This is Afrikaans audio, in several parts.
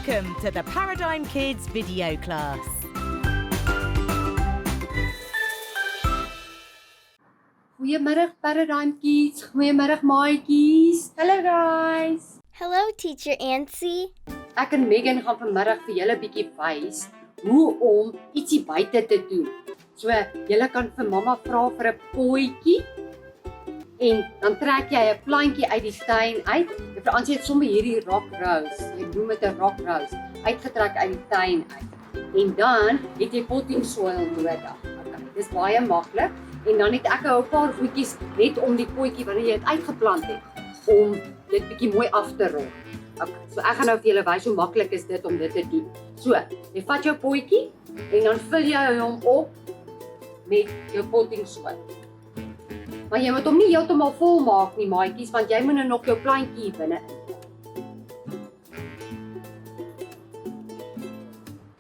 Welcome to the Paradigm Kids video class. Goeiemiddag Paradigm Kids, goeiemiddag maatjies. Hello guys. Hello Teacher Ansie. Ek en Megan gaan vanmiddag vir julle 'n bietjie wys hoe om ietsie buite te doen. So, julle kan vir mamma vra vir 'n potjie en dan trek jy 'n plantjie uit die tuin uit. Juffrou Ansie het sommer hierdie rock rose, jy noem dit 'n rock rose, uitgetrek uit die tuin uit. En dan het jy potting soil nodig. Okay, dis baie maklik. En dan het ek 'n paar goedjies net om die potjie wanneer jy dit uitgeplant het, om dit bietjie mooi af te rol. Okay, so ek gaan nou vir julle wys hoe maklik is dit om dit te doen. So, jy vat jou potjie en dan vul jy hom op met jou potting soil. Maar jy moet hom nie heeltemal vol maak nie, maatjies, want jy moet nou nog jou plantjie binne in.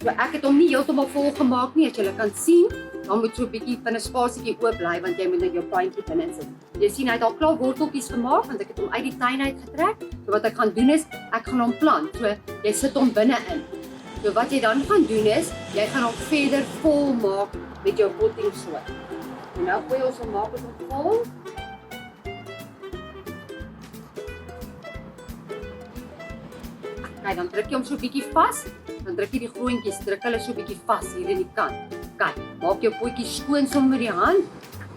So ek het hom nie heeltemal vol gemaak nie, as julle kan sien. Dan moet so 'n bietjie van 'n spasietjie oop bly want jy moet net jou plantjie binne sit. Jy sien hy het al klaar worteltjies gemaak want ek het hom uit die tuin uitgetrek. So wat ek gaan doen is ek gaan hom plant. So jy sit hom binne in. So wat jy dan gaan doen is jy gaan hom verder vol maak met jou potting soil. En nou gooi ons hom maak hom vol. Kyk, dan druk jy hom so 'n bietjie vas. Dan druk jy die groontjies, druk hulle so 'n bietjie vas hier in die kant. Kyk, maak jou potjie skoon sommer met die hand.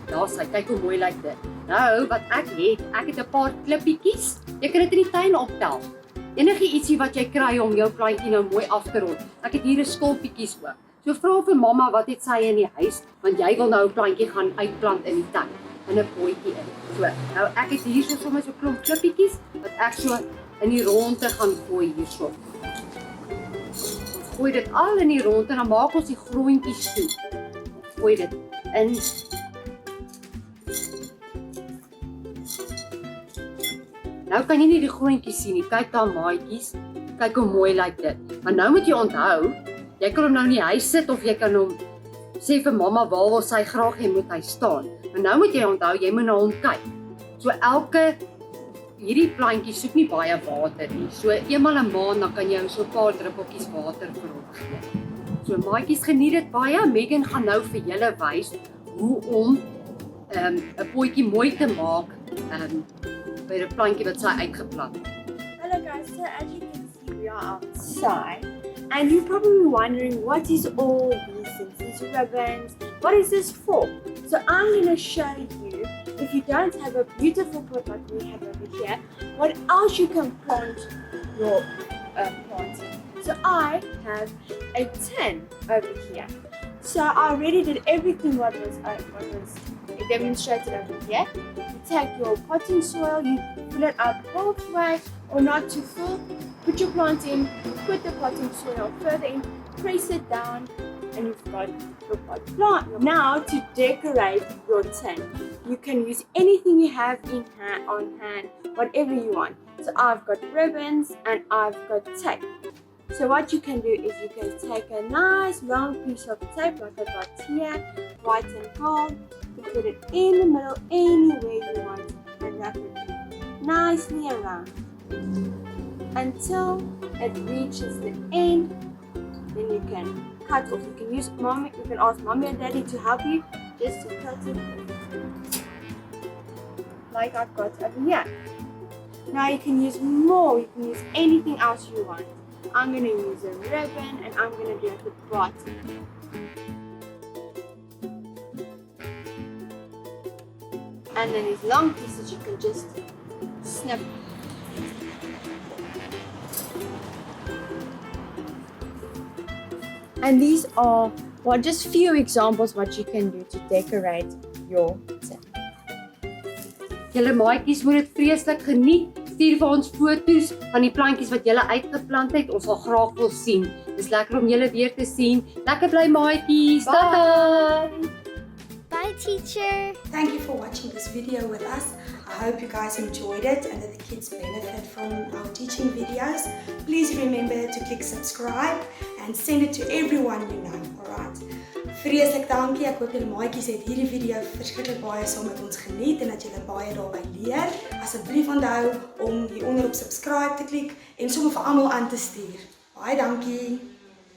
Daar's hy, kyk hoe mooi lyk dit. Nou, wat ek het 'n paar klippietjies. Jy kan dit in die tuin optel. Enige ietsie wat jy kry om jou plantjie nou mooi af te rol. Ek het hier 'n skulpietjies ook. So vra vir mamma wat het sy in die huis, want jy wil nou 'n plantjie gaan uitplant in die tuin, in 'n potjie in. So, nou ek het hier sommer so 'n klomp klippietjies wat ek so in die ronde gaan gooi hierso. Gooi dit al in die rond en dan maak ons die groontjies toe. Gooi dit in. Nou kan jy nie die groontjies sien nie. Kyk daar maatjies. Kyk hoe mooi lyk dit. Maar nou moet jy onthou, jy kan hom nou in die huis sit of jy kan hom sê vir mamma waar wil sy graag hê moet hy staan. Maar nou moet jy onthou, jy moet na hom kyk. So hierdie plantjie soek nie baie water nie. So eenmal 'n maand dan kan jy so 'n paar druppeltjies water vir hom gee. So maatjies, geniet dit baie. Megan gaan nou vir julle wys hoe om 'n potjie mooi te maak by 'n plantjie wat sy uitgeplant het. Hello guys, so as you can see we are outside and you're probably wondering what is all these things, these ribbons, what is this for? So I'm going to show you, if you don't have a beautiful pot like we have over here, what else you can plant your plants in. So I have a tin over here. So I already did everything what was demonstrated over here. You take your potting soil, you fill it up halfway or not too full, put your plant in, put the potting soil further in, press it down, and you've got your pot plant. Now to decorate your tin, you can use anything you have on hand, whatever you want. So I've got ribbons and I've got tape. So what you can do is you can take a nice long piece of tape like I've got here, white and gold, you put it in the middle anywhere you want and wrap it nicely around until it reaches the end. Then you can cut off. You can use mommy. You can ask mommy and daddy to help you just to cut it like I've got over here. Now you can use more. You can use anything else you want. I'm going to use a ribbon and I'm going to do it at the bottom. And then these long pieces you can just snip. And these are just few examples what you can do to decorate your tin. Julle maatjies moet dit vreeslik geniet. Stuur vir ons foto's van die plantjies wat julle uitgeplant het. Ons sal graag wil sien. Dis lekker om julle weer te sien. Lekker bly maatjies. Tata. Bye teacher. Thank you for watching this video with us. I hope you guys enjoyed it and that the kids benefit from our teaching videos. Please remember to click subscribe and send it to everyone you know, alright? Vreeslik dankie. Ek hoop julle maatjies het hierdie video verskriklik baie saam met ons geniet en dat julle baie daarby leer. Asseblief onthou om hieronder op subscribe te klik en sommer vir almal aan te stuur. Baie dankie.